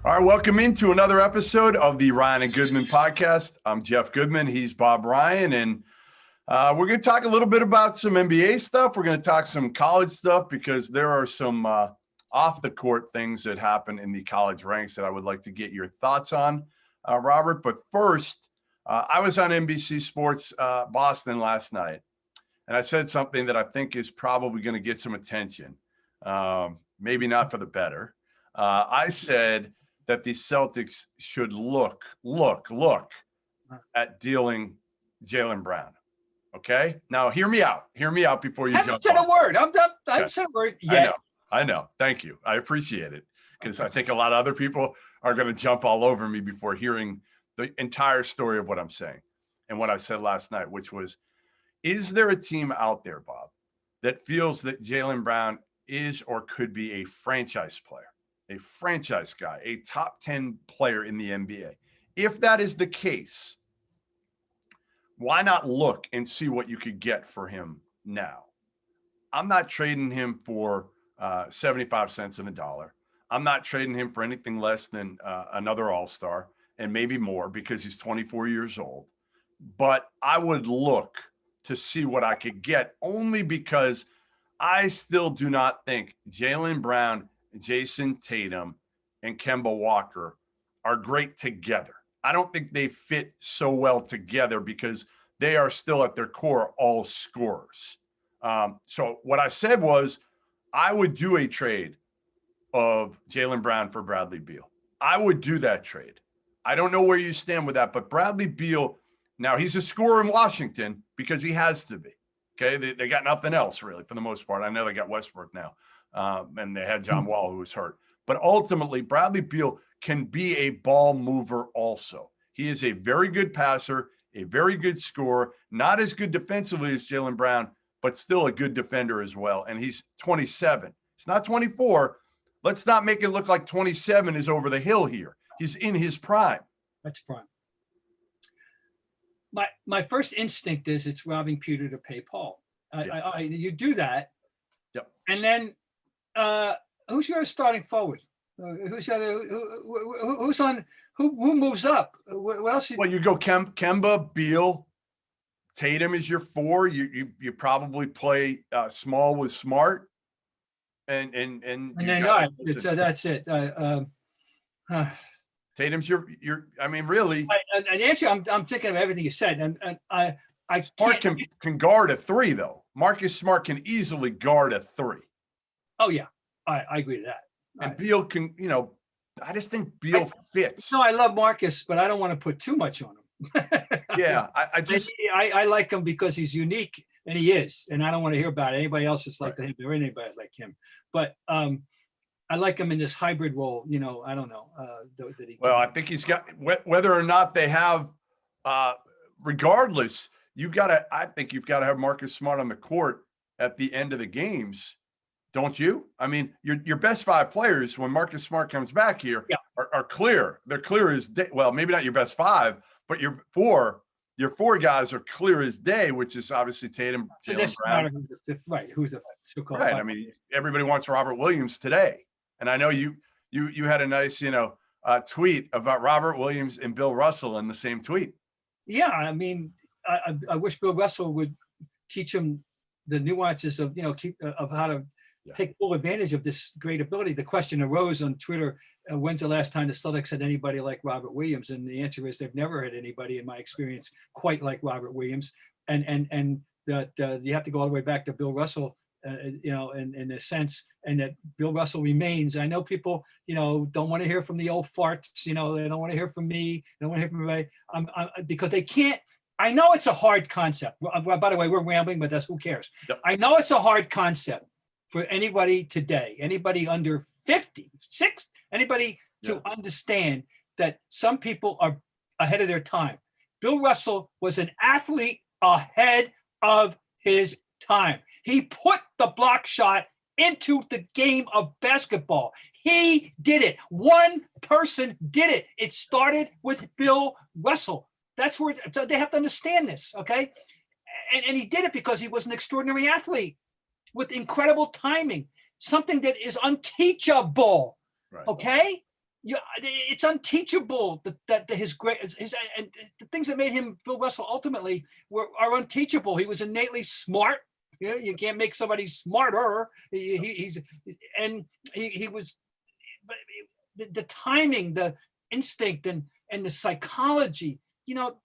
All right, welcome into another episode of the Ryan and Goodman podcast. I'm Jeff Goodman. He's Bob Ryan, and we're going to talk a little bit about some NBA stuff. We're going to talk some college stuff because there are some off-the-court things that happen in the college ranks that I would like to get your thoughts on, Robert. But first, I was on NBC Sports Boston last night, and I said something that I think is probably going to get some attention, maybe not for the better. I said that the Celtics should look at dealing Jaylen Brown. Okay? Now, hear me out. Hear me out before you jump on. I haven't said a word. I haven't said a word yet. I know. Thank you. I appreciate it because I think a lot of other people are going to jump all over me before hearing the entire story of what I'm saying and what I said last night, which was, is there a team out there, Bob, that feels that Jaylen Brown is or could be a franchise player? A franchise guy, a top 10 player in the NBA. If that is the case, why not look and see what you could get for him now? I'm not trading him for 75 cents on the dollar. I'm not trading him for anything less than another all-star and maybe more because he's 24 years old. But I would look to see what I could get only because I still do not think Jaylen Brown, Jason Tatum, and Kemba Walker are great together. I don't think they fit so well together because they are still at their core all scorers. So what I said was I would do a trade of Jaylen Brown for Bradley Beal. I would do that trade. I don't know where you stand with that, but Bradley Beal, now he's a scorer in Washington because he has to be. Okay, they got nothing else really for the most part. I know they got Westbrook now. And they had John Wall, who was hurt. But ultimately, Bradley Beal can be a ball mover also. He is a very good passer, a very good scorer, not as good defensively as Jaylen Brown, but still a good defender as well. And he's 27. It's not 24. Let's not make it look like 27 is over the hill here. He's in his prime. That's prime. My first instinct is it's robbing Peter to pay Paul. You do that. Yep. And then who's your starting forward? Who's on? Who moves up? What else? Well, you go Kemba, Beal, Tatum is your four. You probably play small with Smart, and then that's it. Tatum's your. I mean, really. And actually, I'm thinking of everything you said, and I Smart can guard a three though. Marcus Smart can easily guard a three. Oh yeah, I agree to that. And Beal can, I just think Beal fits. No, I love Marcus, but I don't want to put too much on him. Yeah, I like him because he's unique, and he is. And I don't want to hear about anybody else that's like him or anybody like him. But I like him in this hybrid role. I don't know. I think he's got whether or not they have, regardless. I think you've got to have Marcus Smart on the court at the end of the games. Don't you? I mean, your best five players, when Marcus Smart comes back here, are clear. They're clear as day. Well, maybe not your best five, but your four guys are clear as day, which is obviously Tatum, Jaylen Brown. Who's the so-called right? I mean, everybody wants Robert Williams today, and I know you had a nice tweet about Robert Williams and Bill Russell in the same tweet. Yeah, I mean, I wish Bill Russell would teach him the nuances of of how to take full advantage of this great ability. The question arose on Twitter, when's the last time the Celtics had anybody like Robert Williams? And the answer is they've never had anybody, in my experience, quite like Robert Williams. And that you have to go all the way back to Bill Russell, in a sense, and that Bill Russell remains. I know people, don't want to hear from the old farts, they don't want to hear from me, they don't want to hear from me, because they can't. I know it's a hard concept. By the way, we're rambling, but who cares? Yep. I know it's a hard concept for anybody today, anybody under 56, anybody to understand that some people are ahead of their time. Bill Russell was an athlete ahead of his time. He put the block shot into the game of basketball. He did it. One person did it. It started with Bill Russell. That's where they have to understand this, okay? And he did it because he was an extraordinary athlete with incredible timing, something that is unteachable, okay? Yeah, it's unteachable that his great his and the things that made him Bill Russell ultimately are unteachable. He was innately smart. Yeah, you can't make somebody smarter. And he was, but the timing, the instinct, and the psychology. You know.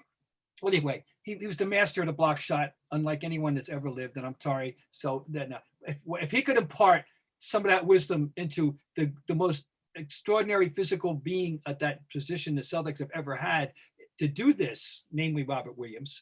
Well, anyway, he was the master of the block shot, unlike anyone that's ever lived. And I'm sorry. So then, if he could impart some of that wisdom into the most extraordinary physical being at that position the Celtics have ever had to do this, namely Robert Williams.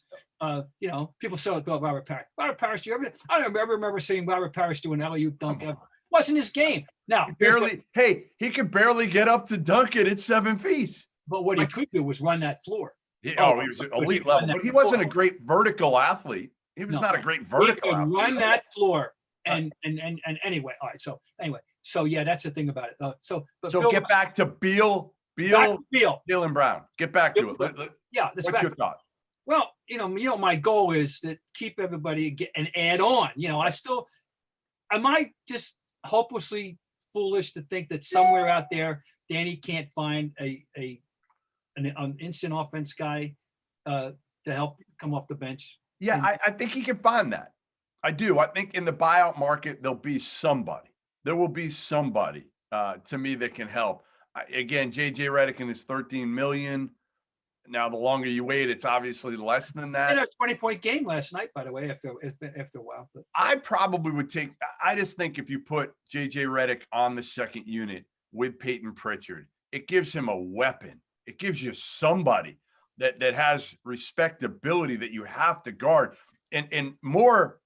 People say about Robert Parrish. Robert Parrish, I don't remember seeing Robert Parrish do an alley-oop dunk ever. Wasn't his game. Now, he could barely get up to dunk it at 7 feet. But what he could do was run that floor. He was elite level, but he wasn't a great vertical athlete. He was not a great vertical athlete. Run that floor. And anyway, all right. So yeah, that's the thing about it. So get back to Beal, Jaylen Brown. Get back to it. What's your thought? Well, my goal is to keep everybody and add on. Am I just hopelessly foolish to think that somewhere out there, Danny can't find an instant offense guy to help come off the bench? Yeah, I think he can find that. I do. I think in the buyout market, there'll be somebody. There will be somebody to me that can help. Again, JJ Redick and his $13 million. Now, the longer you wait, it's obviously less than that. He had a 20-point game last night, by the way, after a while. But I probably would take. I just think if you put JJ Redick on the second unit with Peyton Pritchard, it gives him a weapon. It gives you somebody that has respectability that you have to guard. And more,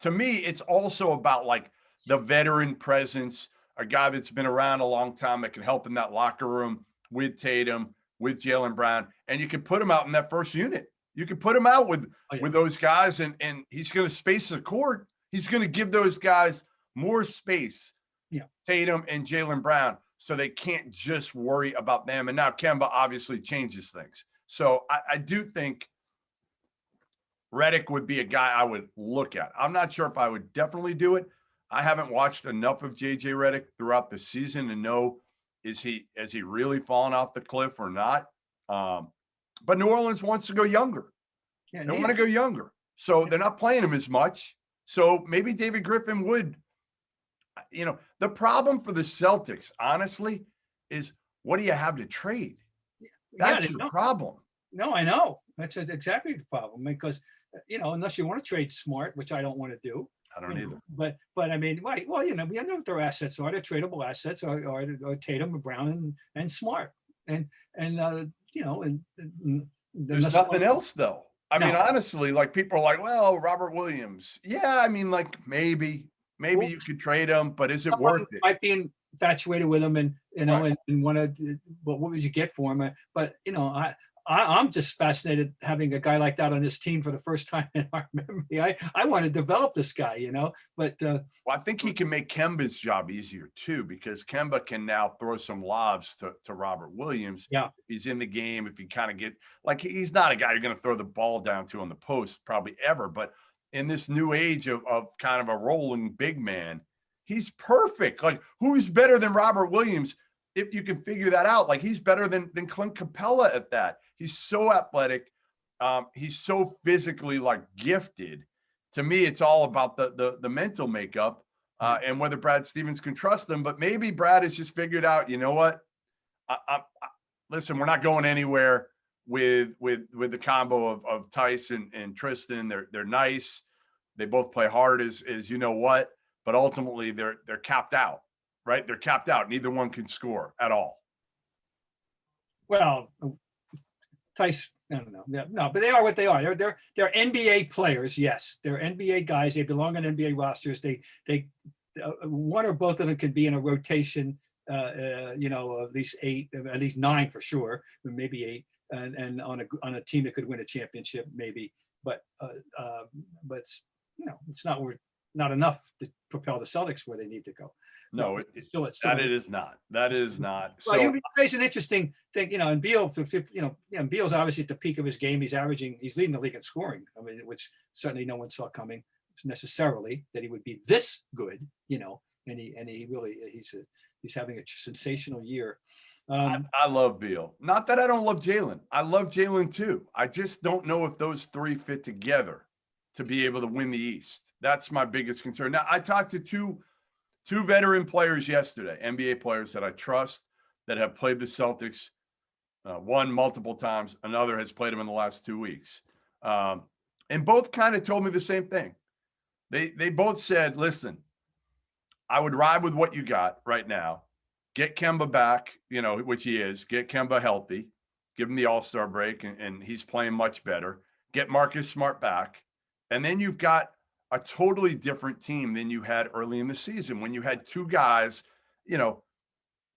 to me, it's also about like the veteran presence, a guy that's been around a long time that can help in that locker room with Tatum, with Jaylen Brown, and you can put him out in that first unit. You can put him out with those guys, and he's going to space the court. He's going to give those guys more space, Tatum and Jaylen Brown, so they can't just worry about them. And now Kemba obviously changes things. So I do think Redick would be a guy I would look at. I'm not sure if I would definitely do it. I haven't watched enough of JJ Redick throughout the season to know has he really fallen off the cliff or not. But New Orleans wants to go younger. They want to go younger. So they're not playing him as much. So maybe David Griffin would. The problem for the Celtics, honestly, is what do you have to trade? That's your problem. No, I know. That's exactly the problem, because, unless you want to trade Smart, which I don't want to do. I don't either. But I mean, right. Well, we know what their assets are. Their tradable assets are Tatum, Brown, and Smart. And there's nothing else, though. I mean, honestly, like people are like, well, Robert Williams. Yeah, I mean, like maybe you could trade him, but is it worth it? Might be infatuated with him and want to, but what would you get for him? But, I'm just fascinated having a guy like that on this team for the first time in our memory. I want to develop this guy, but. Well, I think he can make Kemba's job easier too, because Kemba can now throw some lobs to Robert Williams. Yeah. He's in the game. If you kind of get, like, he's not a guy you're going to throw the ball down to on the post probably ever, but in this new age of kind of a rolling big man, he's perfect. Like, who's better than Robert Williams? If you can figure that out, like he's better than Clint Capella at that. He's so athletic. He's so physically like gifted. To me, it's all about the mental makeup and whether Brad Stevens can trust them. But maybe Brad has just figured out, you know what? Listen, we're not going anywhere with the combo of Tyson and Tristan. They're nice. They both play hard as you know what, but ultimately they're capped out. Right? They're capped out. Neither one can score at all. Well, Tice, I don't know. No, but they are what they are. They're NBA players. Yes, they're NBA guys. They belong on NBA rosters. They one or both of them could be in a rotation. At least 8, at least 9 for sure, maybe 8, and on a team that could win a championship, maybe. But it's not enough to propel the Celtics where they need to go. No, it is not. That is not. So you raise an interesting thing, and Beal, Beal's obviously at the peak of his game. He's leading the league in scoring. I mean, which certainly no one saw coming necessarily that he would be this good, and he really he's having a sensational year. I love Beal. Not that I don't love Jalen. I love Jalen too. I just don't know if those three fit together to be able to win the East. That's my biggest concern. Now, I talked to two veteran players yesterday, NBA players that I trust that have played the Celtics. One multiple times, another has played them in the last 2 weeks. And both kind of told me the same thing. They both said, listen, I would ride with what you got right now. Get Kemba back, which he is. Get Kemba healthy. Give him the All-Star break, and he's playing much better. Get Marcus Smart back. And then you've got a totally different team than you had early in the season when you had two guys,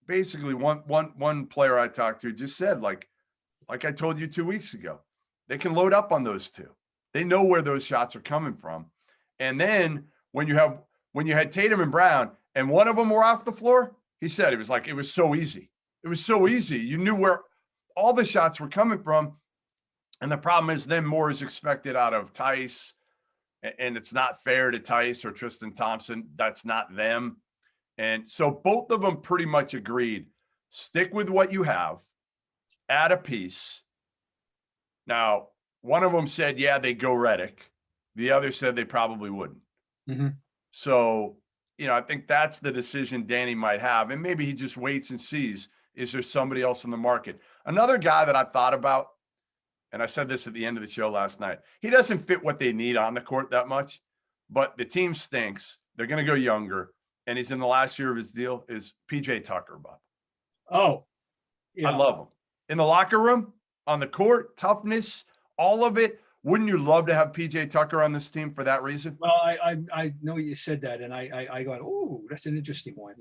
basically one player I talked to just said, like I told you 2 weeks ago, they can load up on those two. They know where those shots are coming from. And then when you had Tatum and Brown and one of them were off the floor, he said, it was so easy. It was so easy. You knew where all the shots were coming from. And the problem is then more is expected out of Tice. And it's not fair to Tice or Tristan Thompson. That's not them. And so both of them pretty much agreed, stick with what you have, add a piece. Now, one of them said, yeah, they go Redick. The other said they probably wouldn't. Mm-hmm. So, I think that's the decision Danny might have. And maybe he just waits and sees, is there somebody else in the market? Another guy that I thought about, and I said this at the end of the show last night, he doesn't fit what they need on the court that much, but the team stinks. They're going to go younger, and he's in the last year of his deal, is PJ Tucker, Bob. Oh, yeah. I love him. In the locker room, on the court, toughness, all of it. Wouldn't you love to have PJ Tucker on this team for that reason? Well, I know you said that, and I go, oh, that's an interesting one.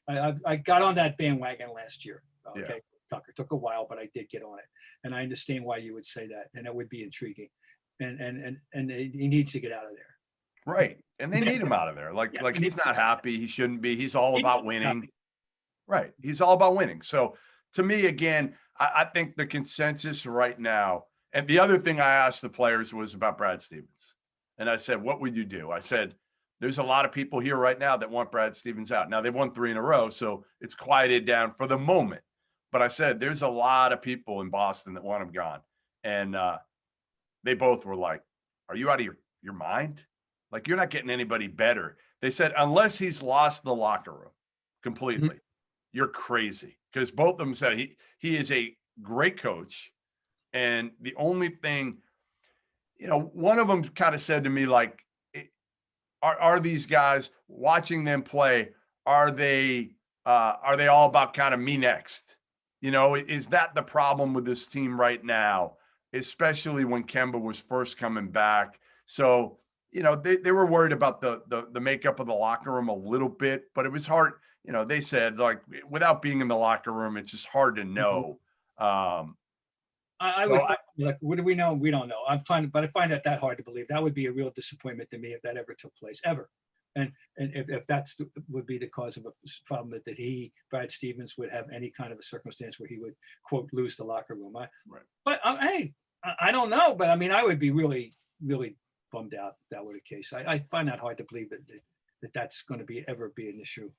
I got on that bandwagon last year. Okay, yeah. Tucker took a while, but I did get on it, and I understand why you would say that, and it would be intriguing, and he needs to get out of there. Right, and they need him out of there. Like he's not happy. He shouldn't be. He's all about winning. Right, he's all about winning. So to me, again, I think the consensus right now. And the other thing I asked the players was about Brad Stevens. And I said, what would you do? I said, there's a lot of people here right now that want Brad Stevens out. Now, they've won 3 in a row, so it's quieted down for the moment. But I said, there's a lot of people in Boston that want him gone. And they both were like, are you out of your mind? Like, you're not getting anybody better. They said, unless he's lost the locker room completely, mm-hmm. You're crazy. Because both of them said he is a great coach. And the only thing, one of them kind of said to me, like, are these guys watching them play? Are they all about kind of me next? Is that the problem with this team right now, especially when Kemba was first coming back? So, they were worried about the makeup of the locker room a little bit, but it was hard. They said, like, without being in the locker room, it's just hard to know. I would like, what do we know? We don't know. I find that hard to believe. That would be a real disappointment to me if that ever took place, ever. And if that's would be the cause of a problem that Brad Stevens would have any kind of a circumstance where he would, quote, lose the locker room. But hey, I don't know. But I mean, I would be really, really bummed out if that were the case. I find that hard to believe that that's going to ever be an issue.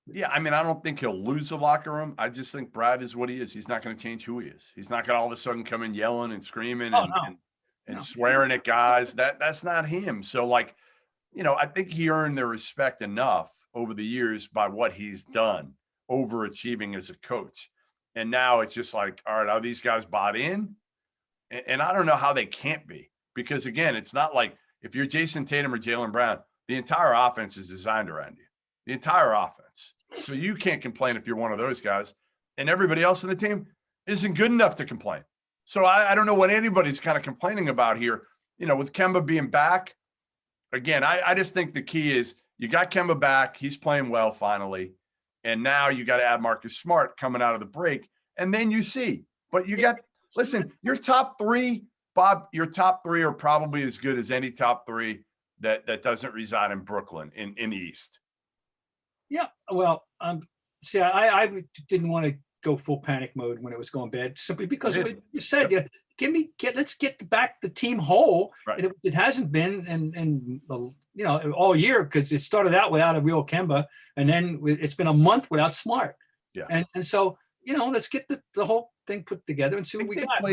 Yeah, I mean, I don't think he'll lose the locker room. I just think Brad is what he is. He's not going to change who he is. He's not going to all of a sudden come in yelling and screaming and swearing at guys. That's not him. So, like, I think he earned their respect enough over the years by what he's done, overachieving as a coach. And now it's just like, all right, are these guys bought in? And I don't know how they can't be. Because, again, it's not like if you're Jason Tatum or Jaylen Brown, the entire offense is designed around you. The entire offense. So you can't complain if you're one of those guys, and everybody else in the team isn't good enough to complain. So I don't know what anybody's kind of complaining about here. With Kemba being back, again, I just think the key is you got Kemba back. He's playing well finally. And now you got to add Marcus Smart coming out of the break. And then you see. But listen, your top 3, Bob, your top 3 are probably as good as any top 3 that doesn't reside in Brooklyn in the East. Yeah, well, see, I didn't want to go full panic mode when it was going bad, simply because you said, let's get back the team whole. Right. And it hasn't been in you know, all year, because it started out without a real Kemba, and then it's been a month without Smart. Yeah. And so, you know, let's get the whole thing put together and see what we got.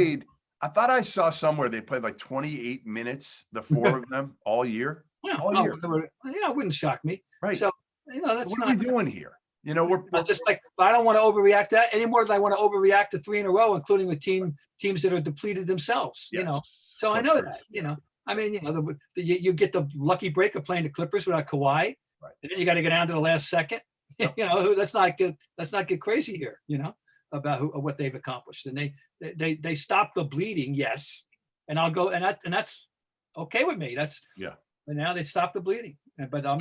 I thought I saw somewhere they played like 28 minutes, the four of them, all year. Yeah, All year. yeah, it wouldn't shock me. Right. So, you know, that's What not are we doing here? You know, we're just like, I don't want to overreact to that any more than I want to overreact to 3 in a row, including with teams that are depleted themselves, you know. So I know that, you know, I mean, you know, you get the lucky break of playing the Clippers without Kawhi, and then you got to go down to the last second. You know, let's not get crazy here, you know, about what they've accomplished. And they stop the bleeding, yes. And I'll go, and that's okay with me. That's And now they stop the bleeding. But I'm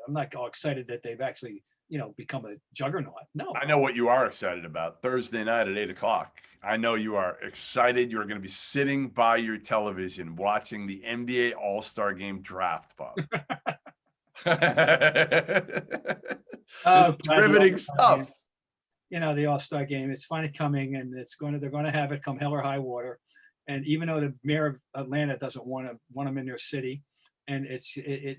not all excited that they've actually, you know, become a juggernaut. No. I know what you are excited about. Thursday night at 8:00. I know you are excited. You're going to be sitting by your television watching the NBA All-Star Game draft, Bob. It's riveting stuff. You know, the All-Star Game, it's finally coming, and they're going to have it come hell or high water. And even though the mayor of Atlanta doesn't want them in their city, and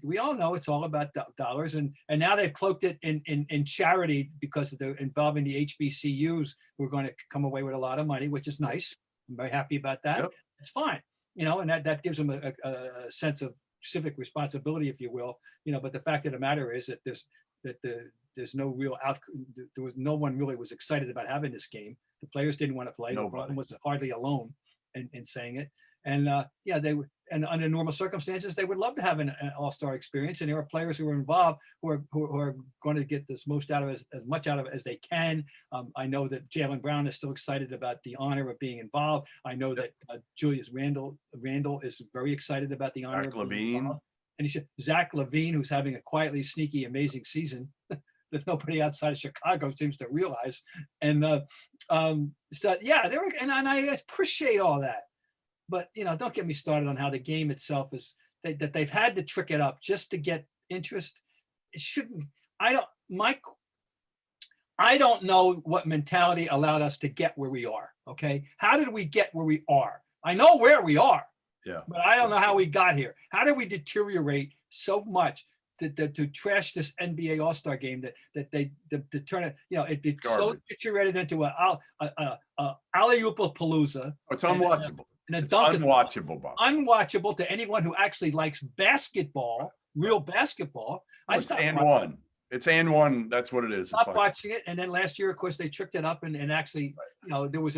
we all know it's all about dollars, and now they've cloaked it in charity because they're involving the HBCUs who are going to come away with a lot of money, which is nice. I'm very happy about that. Yep. It's fine, you know, and that gives them a sense of civic responsibility, if you will, you know. But the fact of the matter is that there's no real there was no one really was excited about having this game. The players didn't want to play. LeBron was hardly alone in saying it. And and under normal circumstances, they would love to have an all-star experience. And there are players who are involved who are going to get this most out of as much out of it as they can. I know that Jaylen Brown is still excited about the honor of being involved. I know that Julius Randle is very excited about the honor. Zach LaVine. And Zach LaVine, who's having a quietly sneaky, amazing season that nobody outside of Chicago seems to realize. And so, yeah, and I appreciate all that. But, you know, don't get me started on how the game itself is, that they've had to trick it up just to get interest. It shouldn't. I don't know what mentality allowed us to get where we are. Okay. How did we get where we are? I know where we are. Yeah. But I don't know how we got here. How did we deteriorate so much to trash this NBA All-Star Game that they turn it, you know, it so deteriorated into a alley-oop-a-palooza. It's unwatchable. It's unwatchable, Bob. Unwatchable to anyone who actually likes basketball, real basketball. It's one. It's and one. That's what it is. Stop watching it. And then last year, of course, they tricked it up and actually, you know, it was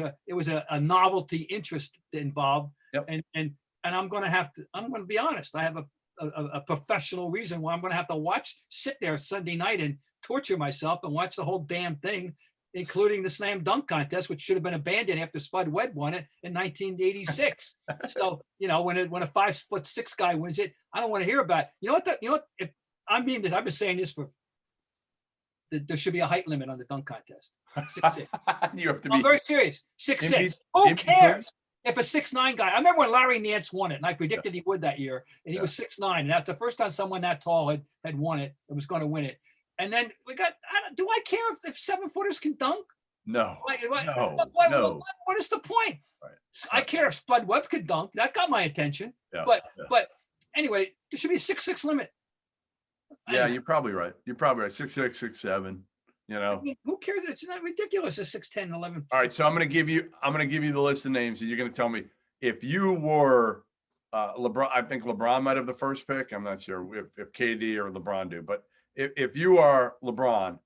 a novelty interest involved. Yep. And I'm going to be honest. I have a professional reason why I'm going to have to sit there Sunday night and torture myself and watch the whole damn thing, including the slam dunk contest, which should have been abandoned after Spud Webb won it in 1986. So, you know, when a 5'6" guy wins it, I don't want to hear about it. You know what? If I mean this, I've been saying this there should be a height limit on the dunk contest. 6'6". You have to be. I'm very serious. 6'6". Who cares? If a 6'9" guy, I remember when Larry Nance won it, and I predicted he would that year, and he was 6'9", and that's the first time someone that tall had won it and was going to win it. And then do I care if 7-footers can dunk? No. No. What is the point? Right. I care if Spud Webb could dunk. That got my attention. Yeah. But anyway, there should be a 6'6" limit. Yeah, you're probably right. 6'6", 6'7". You know, I mean, who cares? It's not ridiculous. A 6'10", 11. All right, so I'm going to give you the list of names, and you're going to tell me if you were LeBron. I think LeBron might have the first pick. I'm not sure if KD or LeBron do, but if you are LeBron,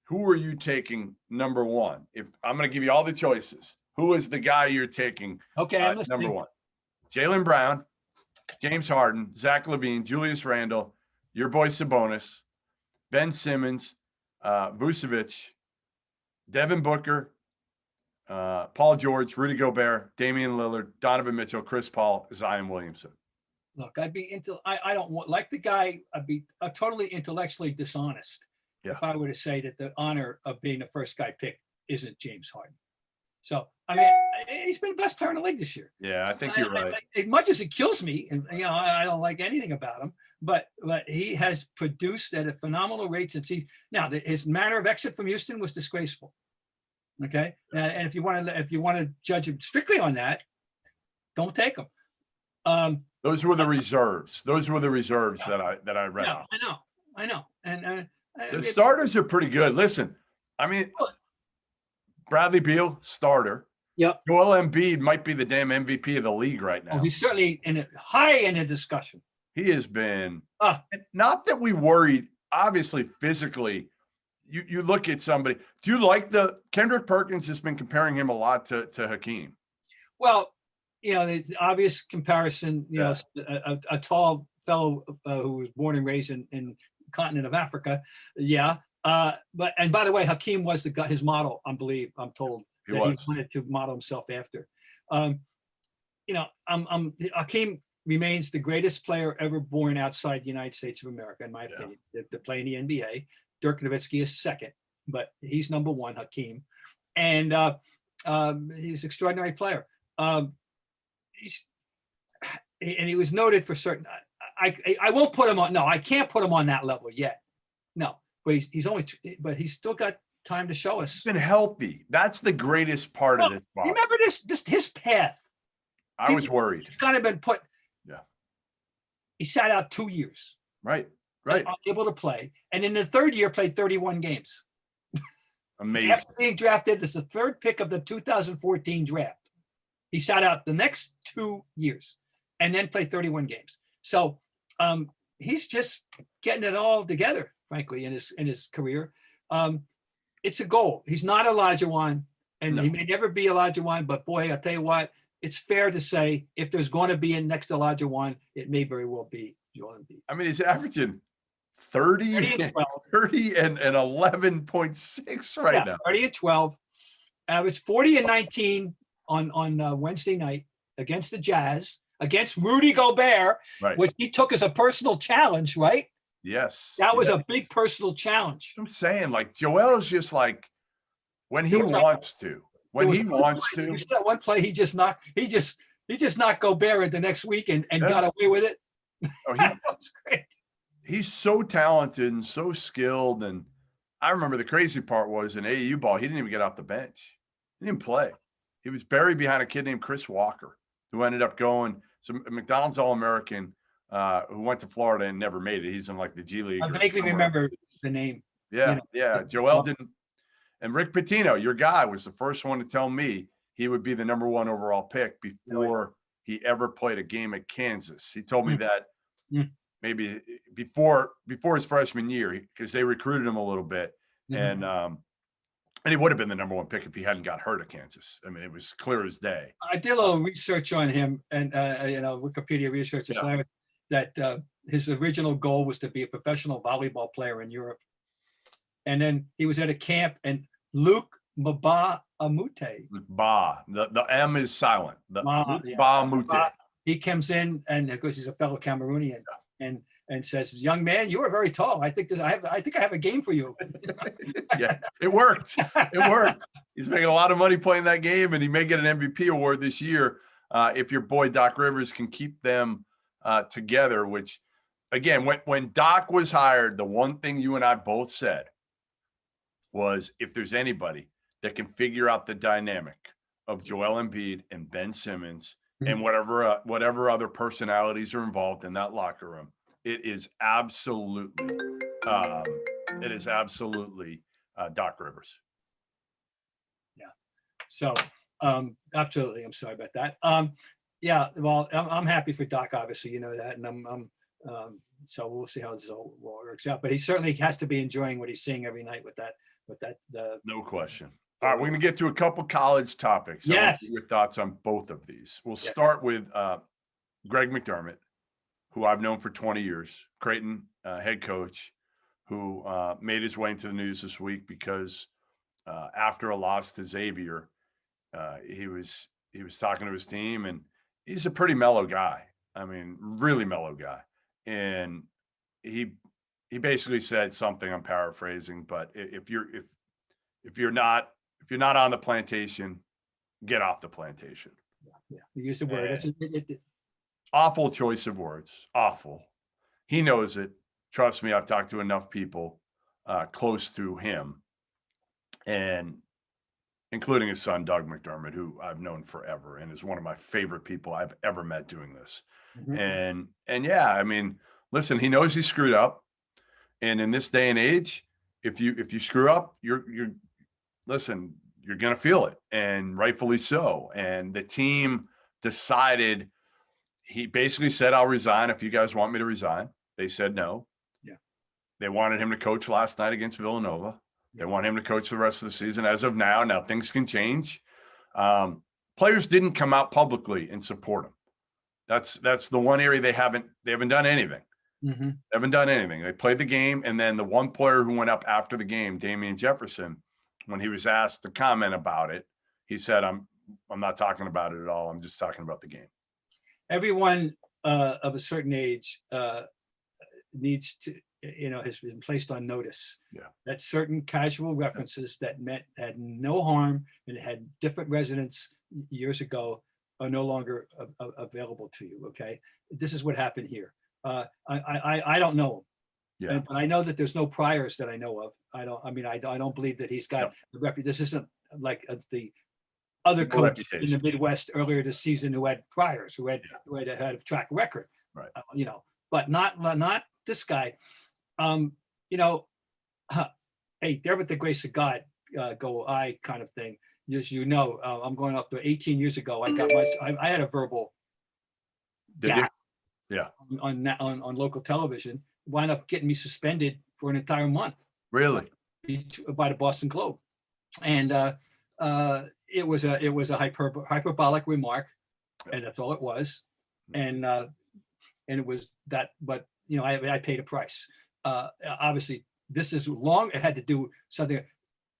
who are you taking number one? If I'm going to give you all the choices, who is the guy you're taking? Okay, number one: Jaylen Brown, James Harden, Zach LaVine, Julius Randle, your boy Sabonis, Ben Simmons, Vucevic, Devin Booker, Paul George, Rudy Gobert, Damian Lillard, Donovan Mitchell, Chris Paul, Zion Williamson. Look, I'd be I don't want, like the guy, I'd be totally intellectually dishonest if I were to say that the honor of being the first guy picked isn't James Harden. So, I mean, he's been the best player in the league this year. Yeah, I think you're right. As much as it kills me, and you know, I don't like anything about him, but he has produced at a phenomenal rate since his manner of exit from Houston was disgraceful. Okay, and if you want to judge him strictly on that, don't take him. Those were the reserves. Those were the reserves that I read Yeah, off. I know. And The starters are pretty good. Listen, I mean, Bradley Beal, starter. yep. Joel Embiid might be the damn MVP of the league right now. Oh, he's certainly high in the discussion. He has been, Ah. not that we worried, obviously physically. You look at somebody. Do you like Kendrick Perkins has been comparing him a lot to Hakeem? Well, it's obvious comparison. A tall fellow who was born and raised in the continent of Africa. Yeah. But by the way, Hakeem was his model. I'm told He that was. he wanted to model himself after. Hakeem remains the greatest player ever born outside the United States of America, in my opinion. To play in the NBA, Dirk Nowitzki is second, but he's number one, Hakeem, and he's an extraordinary player. He was noted for certain. I won't put him on. No, I can't put him on that level yet. No, but he's still got time to show us. He's been healthy. That's the greatest part of this. Bob. Remember this his path. I was worried. He's kind of been put. Yeah. He sat out 2 years. Right. Able to play, and in the third year played 31 games. Amazing. After being drafted as the third pick of the 2014 draft, he sat out the next 2 years, and then played 31 games. So he's just getting it all together, frankly, in his career. It's a goal. He's not Elijah Wan, and he may never be Elijah Wan, but boy, I'll tell you what, it's fair to say if there's going to be a next Elijah Wan, it may very well be Joel Embiid. I mean, he's averaging 30 and 11.6 right now. 30 and 12, averaged 40 and 19 on Wednesday night against the Jazz, against Rudy Gobert, right, which he took as a personal challenge, right? Yes. That was a big personal challenge. I'm saying, like, Joel is just like, when he wants to. When he wants to. That one play, he just knocked Gobert the next week and got away with it. Oh, that was great. He's so talented and so skilled. And I remember the crazy part was in AAU ball, he didn't even get off the bench. He didn't play. He was buried behind a kid named Chris Walker, who ended up going some McDonald's All-American, who went to Florida and never made it. He's in like the G League. I vaguely remember the name. Yeah, Joel didn't. And Rick Pitino, your guy, was the first one to tell me he would be the number 1 overall pick before he ever played a game at Kansas. He told me that maybe before his freshman year, because they recruited him a little bit, and he would have been the number 1 pick if he hadn't got hurt at Kansas. I mean, it was clear as day. I did a little research on him, and Wikipedia research that his original goal was to be a professional volleyball player in Europe, and then he was at a camp, and Luc Mbah a Moute. The M is silent. Mbah a Moute. He comes in, and of course he's a fellow Cameroonian, and says, "Young man, you are very tall. I think I have a game for you." Yeah, it worked. It worked. He's making a lot of money playing that game, and he may get an MVP award this year if your boy Doc Rivers can keep them together. Which, again, when Doc was hired, the one thing you and I both said was, if there's anybody that can figure out the dynamic of Joel Embiid and Ben Simmons and whatever other personalities are involved in that locker room, it is absolutely Doc Rivers. Yeah. So absolutely, I'm sorry about that. Yeah. Well, I'm happy for Doc. Obviously, you know that, and so we'll see how this all works out. But he certainly has to be enjoying what he's seeing every night with that. No question. All right, we're going to get to a couple college topics. Yes. Your thoughts on both of these. We'll start with Greg McDermott, who I've known for 20 years, Creighton head coach, who made his way into the news this week because after a loss to Xavier, he was talking to his team, and he's a pretty mellow guy. I mean, really mellow guy. And he basically said something, I'm paraphrasing, but if you're not on the plantation, get off the plantation. Yeah, you use the word. Awful choice of words. Awful. He knows it. Trust me, I've talked to enough people close to him, and including his son, Doug McDermott, who I've known forever and is one of my favorite people I've ever met doing this. Mhm. And yeah, I mean, listen, he knows he screwed up. And in this day and age, if you screw up, you're listen, you're gonna feel it, and rightfully so. And the team decided, he basically said, I'll resign if you guys want me to resign. They said no. Yeah. They wanted him to coach last night against Villanova. They Yeah. want him to coach the rest of the season. As of now, things can change. Players didn't come out publicly and support him. That's the one area they haven't done anything. Mhm. They haven't done anything. They played the game, and then the one player who went up after the game, Damian Jefferson, when he was asked to comment about it, he said, I'm not talking about it at all. I'm just talking about the game. Everyone of a certain age needs to, has been placed on notice. Yeah. That certain casual references that had no harm and had different resonance years ago are no longer available to you. Okay, this is what happened here. I don't know. Yeah. But I know that there's no priors that I know of. I don't believe that he's got the this isn't like the other coach in the Midwest earlier this season who had priors, who had a track record, right? But not this guy. Hey, there with the grace of God, go I kind of thing. As you know, I'm going up to 18 years ago. I had a verbal gaffe on local television. Wound up getting me suspended for an entire month. Really? By the Boston Globe, and it was a hyperbolic remark, and that's all it was, and it was that. But I paid a price. Obviously, this is long. It had to do something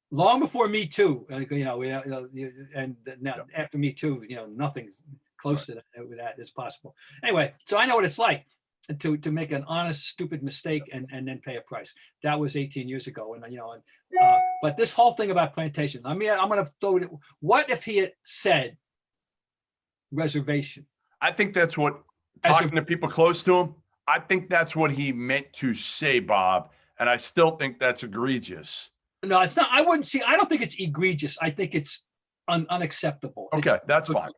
long before Me Too, and now after Me Too, nothing close to that is possible. Anyway, so I know what it's like to make an honest, stupid mistake and then pay a price. That was 18 years ago, and but this whole thing about plantation. I mean, I'm going to throw it. What if he had said reservation? I think that's what, talking to people close to him, I think that's what he meant to say, Bob. And I still think that's egregious. No, it's not. I don't think it's egregious. I think it's unacceptable. Okay, that's fine.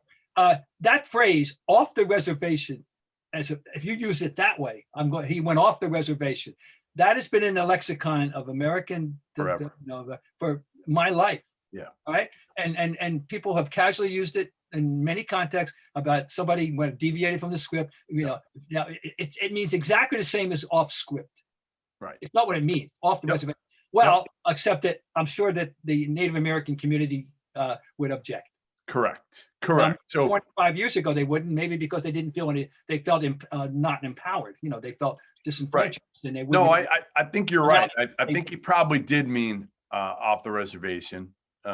That phrase, off the reservation, if you use it that way, he went off the reservation. That has been in the lexicon of American for my life. Yeah. All right. And people have casually used it in many contexts about somebody went deviated from the script. Now it means exactly the same as off script. Right. It's not what it means. Off the reservation. Well, except that I'm sure that the Native American community would object. Correct. So 25 years ago, they wouldn't, maybe because they didn't feel they felt not empowered. They felt disenfranchised. Right. And they no, I think you're right. I think he probably did mean off the reservation.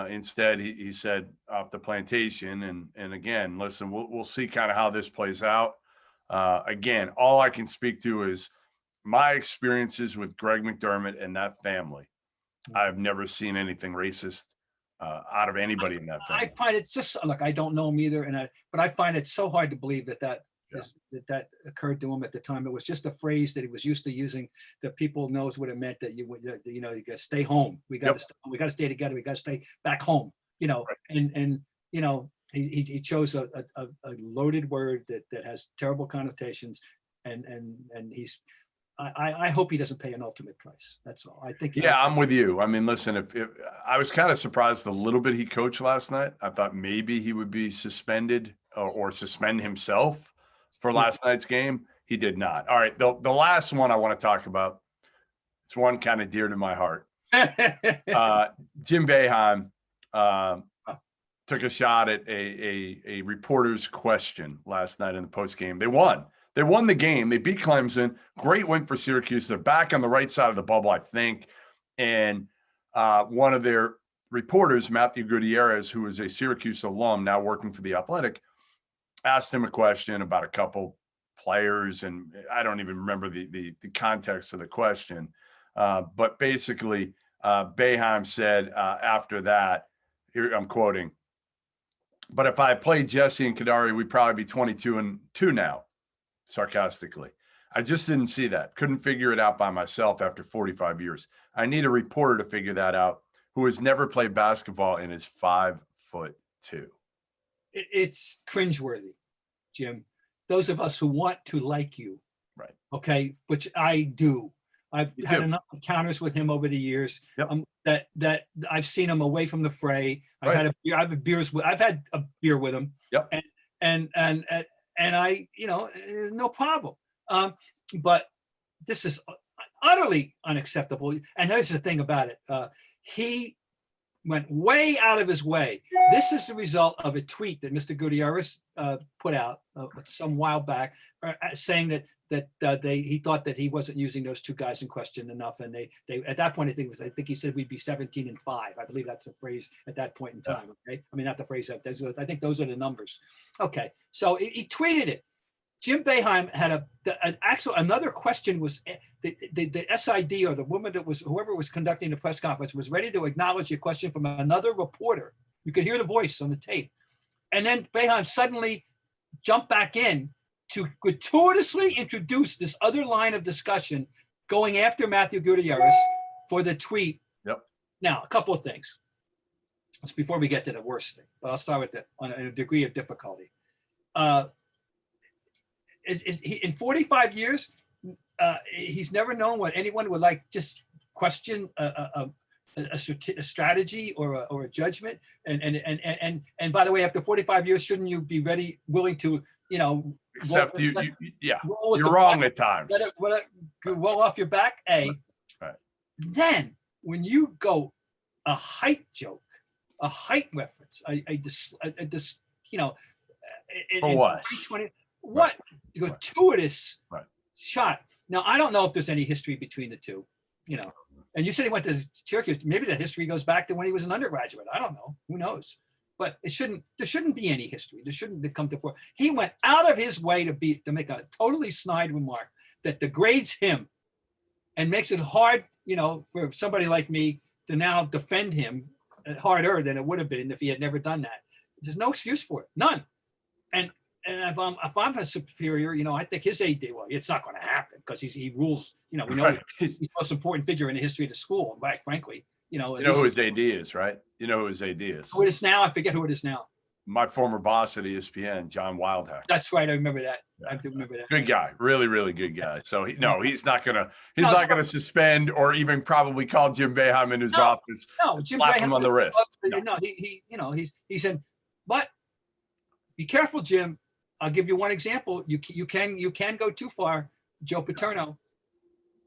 Instead, he said off the plantation. And again, listen, we'll see kind of how this plays out. Again, all I can speak to is my experiences with Greg McDermott and that family. I've never seen anything racist out of anybody in that family. I find it just, look, I don't know him either, but I find it so hard to believe that occurred to him at the time. It was just a phrase that he was used to using that people knows what it meant, that you got to stay home. We got to stay together. We got to stay back home. Right. And he chose a loaded word that has terrible connotations, and he's. I hope he doesn't pay an ultimate price. That's all. I think. Yeah, I'm with you. I mean, listen, if I was kind of surprised a little bit he coached last night. I thought maybe he would be suspended or suspend himself for last night's game. He did not. All right, the last one I want to talk about. It's one kind of dear to my heart. Jim Boeheim took a shot at a reporter's question last night in the post game. They won. They won the game. They beat Clemson. Great win for Syracuse. They're back on the right side of the bubble, I think. And one of their reporters, Matthew Gutierrez, who is a Syracuse alum now working for The Athletic, asked him a question about a couple players. And I don't even remember the context of the question. But basically, Boeheim said after that, here I'm quoting, "But if I played Jesse and Kadary, we'd probably be 22-2 now." Sarcastically. I just didn't see that. Couldn't figure it out by myself after 45 years. I need a reporter to figure that out who has never played basketball and is 5'2". It's cringeworthy, Jim. Those of us who want to like you, Right. okay, which I do. I've You had do. enough encounters with him over the years. Yep. That I've seen him away from the fray. Right. I've had a beer with him. Yep. And I, no problem. But this is utterly unacceptable. And here's the thing about it. He went way out of his way. This is the result of a tweet that Mr. Gutierrez put out some while back, saying that he thought that he wasn't using those two guys in question enough, and they at that point I think he said we'd be 17-5. I believe that's the phrase at that point in time. Okay, I mean not the phrase. I think those are the numbers. Okay, so he tweeted it. Jim Boeheim had another question was the SID or the woman that was whoever was conducting the press conference was ready to acknowledge a question from another reporter. You could hear the voice on the tape, and then Boeheim suddenly jumped back in to gratuitously introduce this other line of discussion, going after Matthew Gutierrez for the tweet. Yep. Now, a couple of things. It's before we get to the worst thing, but I'll start with on a degree of difficulty. In 45 years, he's never known what anyone would like just question a strategy or a judgment. And by the way, after 45 years, shouldn't you be willing to, except you're wrong at times. Roll off your back, A. Right. Then when you go a height joke, a height reference, For what? What gratuitous Right. shot. Now, I don't know if there's any history between the two, and you said he went to Syracuse. Maybe the history goes back to when he was an undergraduate. I don't know. Who knows? But there shouldn't be any history. There shouldn't come to fore. He went out of his way to make a totally snide remark that degrades him and makes it hard, for somebody like me to now defend him harder than it would have been if he had never done that. There's no excuse for it. None. And if I'm a superior, I think his AD, well, it's not going to happen because he rules, we know Right. he's the most important figure in the history of the school. Right, frankly, You know who his AD is, right? You know who his AD is. Who it is now? I forget who it is now. My former boss at ESPN, John Wildhack. That's right. I remember that. Yeah. I do remember that. Good guy, really, really good guy. So he's not gonna suspend or even probably call Jim Boeheim in his office. No, Jim slap Boeheim him on the wrist. No, he's in. But be careful, Jim. I'll give you one example. You can go too far. Joe Paterno.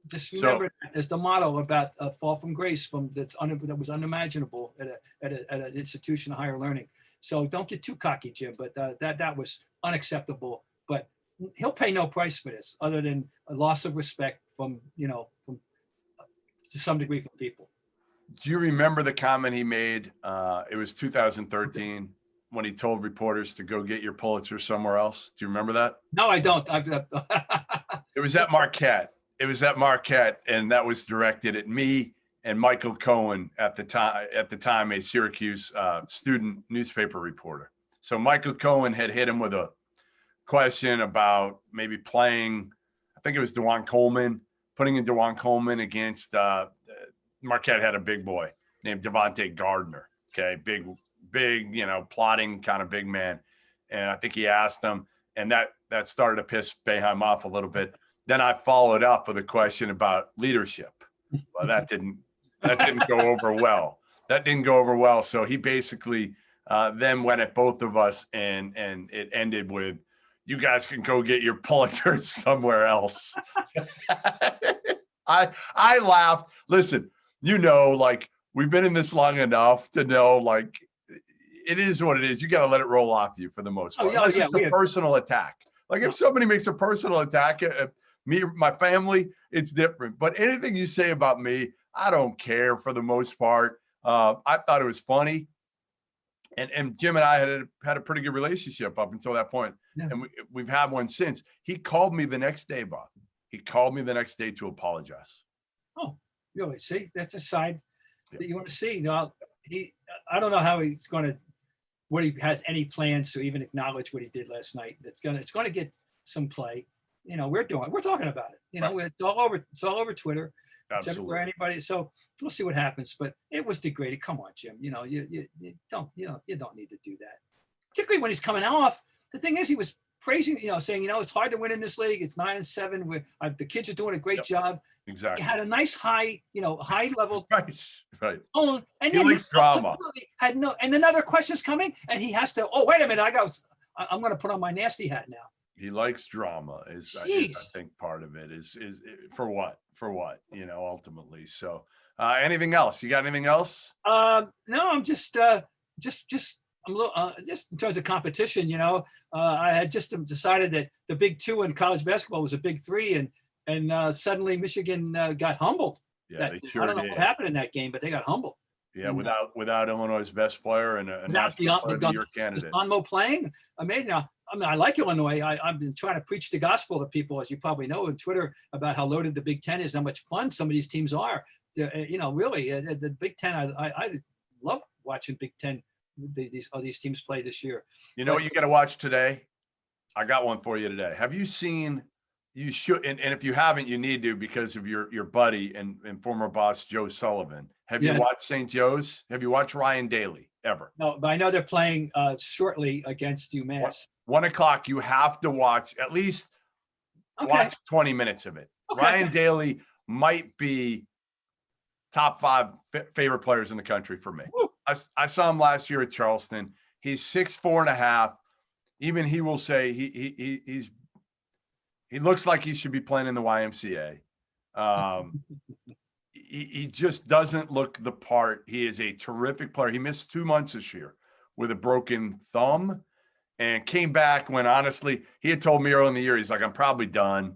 Just remember that as the motto about a fall from grace that was unimaginable at an institution of higher learning. So don't get too cocky, Jim. But that was unacceptable. But he'll pay no price for this, other than a loss of respect from to some degree from people. Do you remember the comment he made? It was 2013 when he told reporters to go get your Pulitzer somewhere else. Do you remember that? No, I don't. It was at Marquette. And that was directed at me and Michael Cohen at the time a Syracuse student newspaper reporter. So Michael Cohen had hit him with a question about maybe playing, I think it was DeJuan Coleman, putting in DeJuan Coleman against Marquette had a big boy named Devontae Gardner. Okay, big, plotting kind of big man. And I think he asked him, and that started to piss Boeheim off a little bit. Then I followed up with a question about leadership. Well, that didn't go over well. That didn't go over well. So he basically then went at both of us, and it ended with, "You guys can go get your Pulitzer somewhere else." I laughed. Listen, we've been in this long enough to know, it is what it is. You got to let it roll off you for the most part. It's a personal attack. If somebody makes a personal attack at me or my family, it's different. But anything you say about me, I don't care for the most part. I thought it was funny. And Jim and I had a pretty good relationship up until that point. Yeah. And we've had one since. He called me the next day, Bob. He called me the next day to apologize. Oh, really? See, that's a side that you want to see. Now, I don't know how he's going to, what he has any plans to even acknowledge what he did last night. It's going to get some play. We're talking about it. Right. It's all over Twitter. Absolutely. for anybody. So we'll see what happens. But it was degraded. Come on, Jim. You know, you don't you don't need to do that. Particularly when he's coming off. The thing is, he was praising, saying, it's hard to win in this league. It's 9-7. The kids are doing a great job. Exactly. He had a nice high level right. tone, and He then likes drama. Had no, and another question's coming, and he has to. Oh, wait a minute! I'm going to put on my nasty hat now. He likes drama. Is I think part of it is for what ultimately. So, anything else? You got anything else? No, I'm just I'm a little just in terms of competition. I had just decided that the Big Two in college basketball was a Big Three, and suddenly Michigan got humbled. Yeah, they sure I don't know did. what happened in that game, but they got humbled. Yeah, without Illinois' best player and a National Player of the Year candidate. Donmo playing. I like Illinois. I've been trying to preach the gospel to people, as you probably know, on Twitter about how loaded the Big Ten is, how much fun some of these teams are. Really, the Big Ten. I love watching Big Ten. These teams play this year. What you got to watch today? I got one for you today. Have you seen? You should, and if you haven't, you need to, because of your buddy and former boss Joe Sullivan. Have you watched St. Joe's? Have you watched Ryan Daly ever? No, but I know they're playing shortly against UMass. 1 o'clock. You have to watch at least watch 20 minutes of it. Okay. Ryan Daly might be top 5 favorite players in the country for me. I saw him last year at Charleston. He's 6'4.5". Even he will say he looks like he should be playing in the YMCA. He just doesn't look the part. He is a terrific player. He missed 2 months this year with a broken thumb and came back when, honestly, he had told me early in the year, he's like, I'm probably done.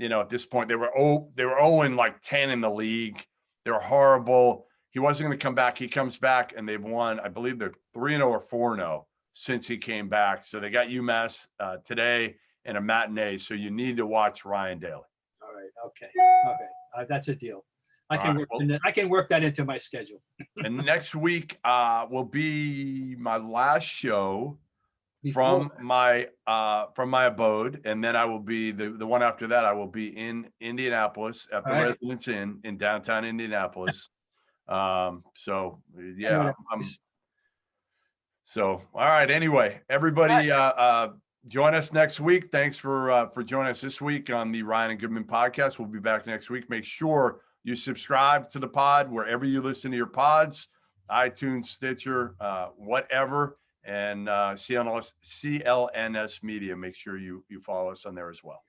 At this point, they were 0-10 in the league. They were horrible. He wasn't going to come back. He comes back, and they've won, I believe they're 3-0 or 4-0 since he came back. So they got UMass today in a matinee. So you need to watch Ryan Daly. All right. Okay. That's a deal. I can work that into my schedule. And next week will be my last show from my abode, and then I will be the one after that. I will be in Indianapolis at the Residence Inn in downtown Indianapolis. So yeah, all right. Anyway, everybody, join us next week. Thanks for joining us this week on the Ryan and Goodman podcast. We'll be back next week. Make sure you subscribe to the pod wherever you listen to your pods, iTunes, Stitcher, whatever, and CLNS Media. Make sure you follow us on there as well.